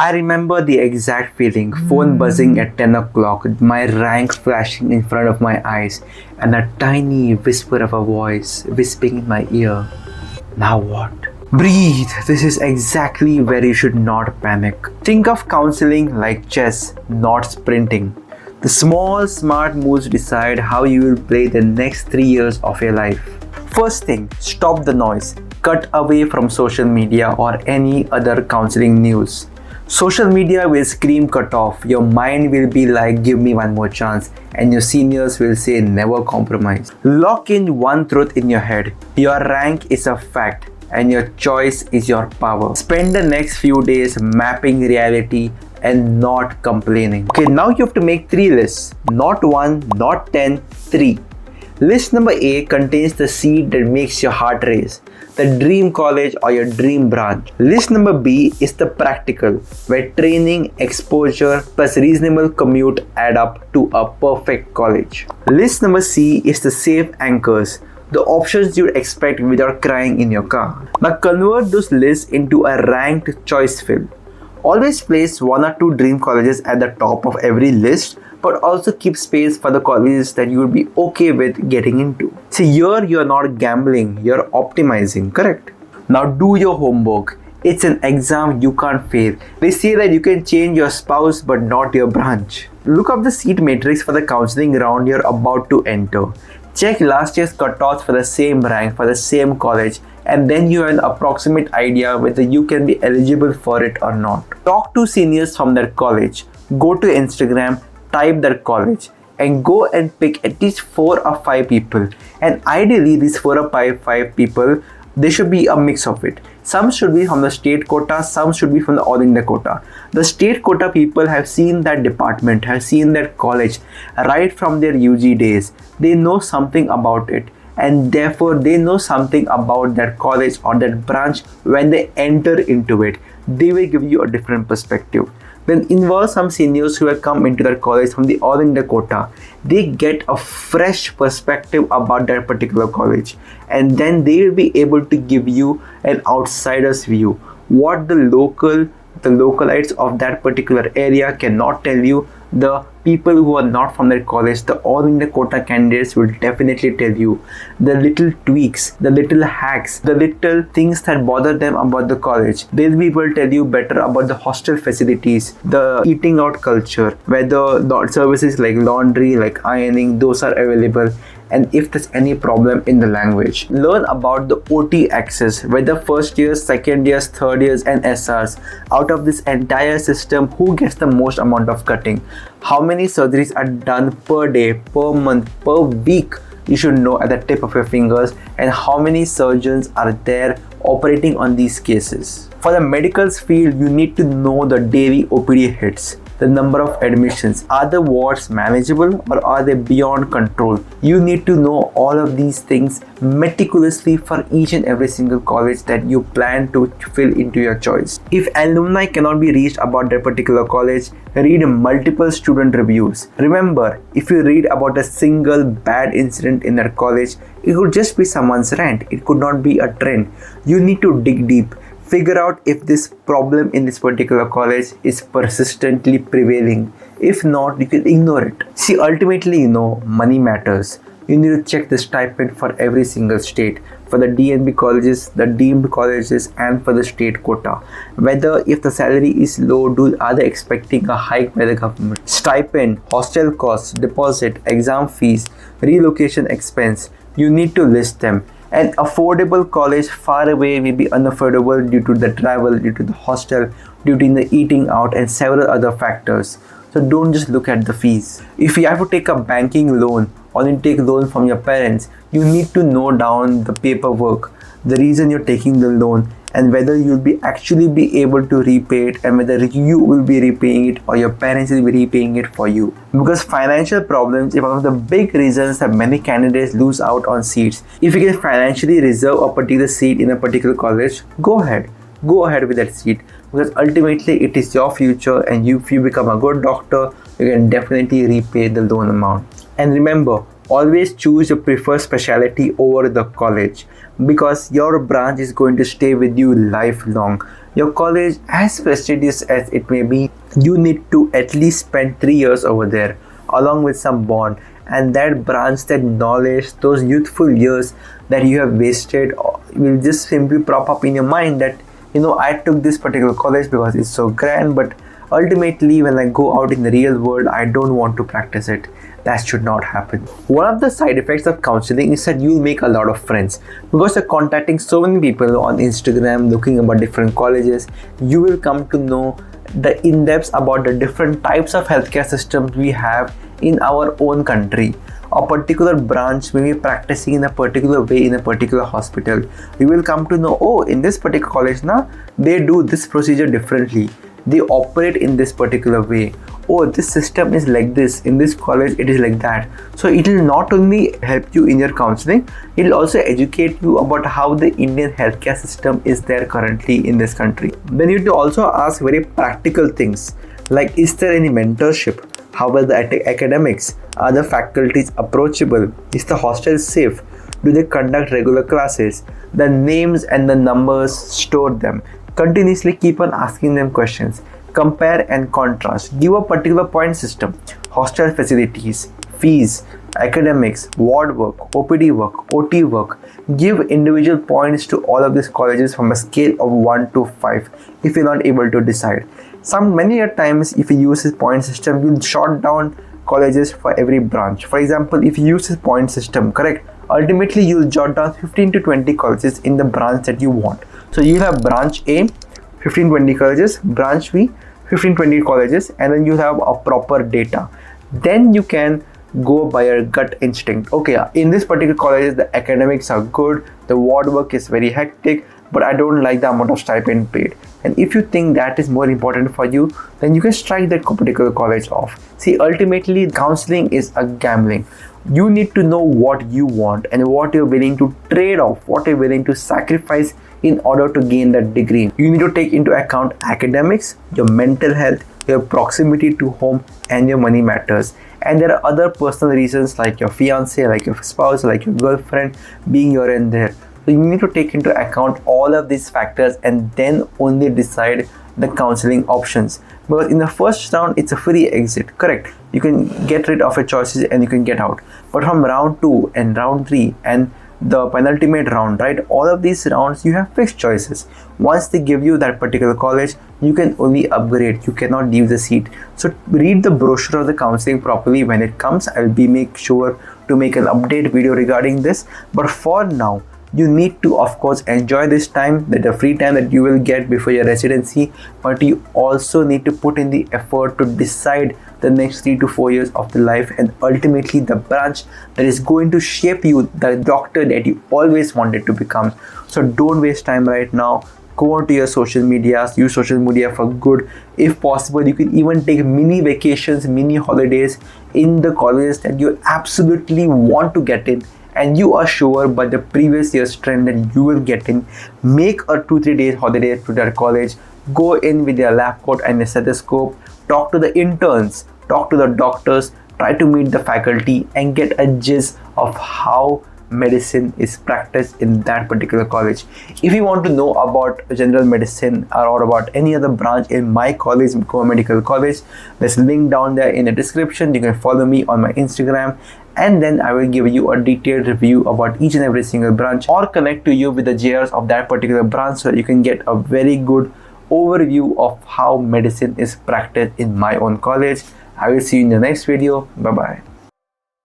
I remember the exact feeling, phone buzzing at 10 o'clock, my rank flashing in front of my eyes, and a tiny whisper of a voice whispering in my ear. Now what? Breathe. This is exactly where you should not panic. Think of counseling like chess, not sprinting. The small, smart moves decide how you will play the next 3 years of your life. First thing, stop the noise. Cut away from social media or any other counseling news. Social media will scream cut off. Your mind will be like, give me one more chance. And your seniors will say, never compromise. Lock in one truth in your head. Your rank is a fact and your choice is your power. Spend the next few days mapping reality and not complaining. Okay, now you have to make 3 lists. Not 1, not 10, 3. List number A contains the seed that makes your heart race, the dream college or your dream branch. List number B is the practical, where training, exposure plus reasonable commute add up to a perfect college. List number C is the safe anchors, the options you'd expect without crying in your car. Now convert those lists into a ranked choice fill. Always place 1 or 2 dream colleges at the top of every list, but also keep space for the colleges that you would be okay with getting into. See, here you're not gambling, you're optimizing, correct? Now do your homework. It's an exam you can't fail. They say that you can change your spouse but not your branch. Look up the seat matrix for the counseling round you're about to enter. Check last year's cutoffs for the same rank for the same college, and then you have an approximate idea whether you can be eligible for it or not. Talk to seniors from that college. Go to Instagram, type their college, and go and pick at least 4 or 5 people. And ideally, these 4 or 5 people, there should be a mix of it. Some should be from the state quota, some should be from the all India quota. The state quota people have seen that department, have seen that college right from their UG days. They know something about it, and therefore they know something about that college or that branch. When they enter into it, they will give you a different perspective. Then involve some seniors who have come into that college from the all India quota. They get a fresh perspective about that particular college, and then they will be able to give you an outsider's view. What the localites of that particular area cannot tell you, the people who are not from that college, the all India quota candidates will definitely tell you. The little tweaks, the little hacks, the little things that bother them about the college, they'll be able to tell you better about the hostel facilities, the eating out culture, whether services like laundry, like ironing, those are available, and if there's any problem in the language. Learn about the OT access, whether first years, second years, third years and SRs. Out of this entire system, who gets the most amount of cutting? How many surgeries are done per day, per month, per week? You should know at the tip of your fingers, and how many surgeons are there operating on these cases. For the medicals field, you need to know the daily OPD hits, the number of admissions. Are the wards manageable or are they beyond control? You need to know all of these things meticulously for each and every single college that you plan to fill into your choice. If alumni cannot be reached about that particular college, read multiple student reviews. Remember, if you read about a single bad incident in that college, it could just be someone's rant. It could not be a trend. You need to dig deep. Figure out if this problem in this particular college is persistently prevailing. If not, you can ignore it. See, ultimately, money matters. You need to check the stipend for every single state, for the DNB colleges, the deemed colleges, and for the state quota. Whether if the salary is low, are they expecting a hike by the government? Stipend, hostel costs, deposit, exam fees, relocation expense. You need to list them. An affordable college far away will be unaffordable due to the travel, due to the hostel, due to the eating out and several other factors. So don't just look at the fees. If you have to take a banking loan or you take loan from your parents, you need to know down the paperwork, the reason you're taking the loan, and whether you'll actually be able to repay it, and whether you will be repaying it or your parents will be repaying it for you. Because financial problems is one of the big reasons that many candidates lose out on seats. If you can financially reserve a particular seat in a particular college, go ahead with that seat, because ultimately it is your future, and if you become a good doctor, you can definitely repay the loan amount. And remember, always choose your preferred specialty over the college, because your branch is going to stay with you lifelong. Your college, as prestigious as it may be, you need to at least spend 3 years over there, along with some bond, and that branch, that knowledge, those youthful years that you have wasted will just simply prop up in your mind that, I took this particular college because it's so grand, but ultimately when I go out in the real world, I don't want to practice it. That should not happen. One of the side effects of counseling is that you'll make a lot of friends because you're contacting so many people on Instagram looking about different colleges. You will come to know the in-depth about the different types of healthcare systems we have in our own country. A particular branch may be practicing in a particular way in a particular hospital. You will come to know, oh, in this particular college now they do this procedure differently. They operate in this particular way. Oh, this system is like this, in this college it is like that. So it will not only help you in your counseling, it will also educate you about how the Indian healthcare system is there currently in this country. Then you need to also ask very practical things like, is there any mentorship? How are the academics? Are the faculties approachable? Is the hostel safe? Do they conduct regular classes? The names and the numbers, store them. Continuously keep on asking them questions. Compare and contrast. Give a particular point system. Hostel facilities, fees, academics, ward work, OPD work, OT work. Give individual points to all of these colleges from a scale of 1 to 5 if you're not able to decide. Many times if you use this point system, you'll short down colleges for every branch. For example, if you use this point system, correct, ultimately you'll jot down 15 to 20 colleges in the branch that you want. So you'll have branch A, 15-20 colleges, branch B, 15-20 colleges, and then you have a proper data. Then you can go by your gut instinct. Okay, in this particular college the academics are good, the ward work is very hectic, but I don't like the amount of stipend paid. And if you think that is more important for you, then you can strike that particular college off. See, ultimately counseling is a gambling. You need to know what you want and what you're willing to trade off, what you're willing to sacrifice in order to gain that degree. You need to take into account academics, your mental health, your proximity to home, and your money matters. And there are other personal reasons like your fiance, like your spouse, like your girlfriend being here and there. So you need to take into account all of these factors and then only decide the counseling options. Because in the first round, it's a free exit, correct? You can get rid of your choices and you can get out. But from round 2 and round 3 and the penultimate round, right, all of these rounds you have fixed choices. Once they give you that particular college, you can only upgrade, you cannot leave the seat. So read the brochure of the counseling properly when it comes. I'll make sure to make an update video regarding this, but for now you need to of course enjoy this time, the free time that you will get before your residency, but you also need to put in the effort to decide the next 3 to 4 years of the life and ultimately the branch that is going to shape you, the doctor that you always wanted to become. So don't waste time right now. Go onto your social medias, use social media for good. If possible, you can even take mini vacations, mini holidays in the colleges that you absolutely want to get in and you are sure by the previous year's trend that you will get in. Make a 2-3 days holiday to that college. Go in with your lab coat and a stethoscope. Talk to the interns, talk to the doctors, try to meet the faculty and get a gist of how medicine is practiced in that particular college. If you want to know about general medicine or about any other branch in my college, Goa Medical College, there's a link down there in the description. You can follow me on my Instagram and then I will give you a detailed review about each and every single branch or connect to you with the JRs of that particular branch so you can get a very good overview of how medicine is practiced in my own college. I will see you in the next video. Bye bye.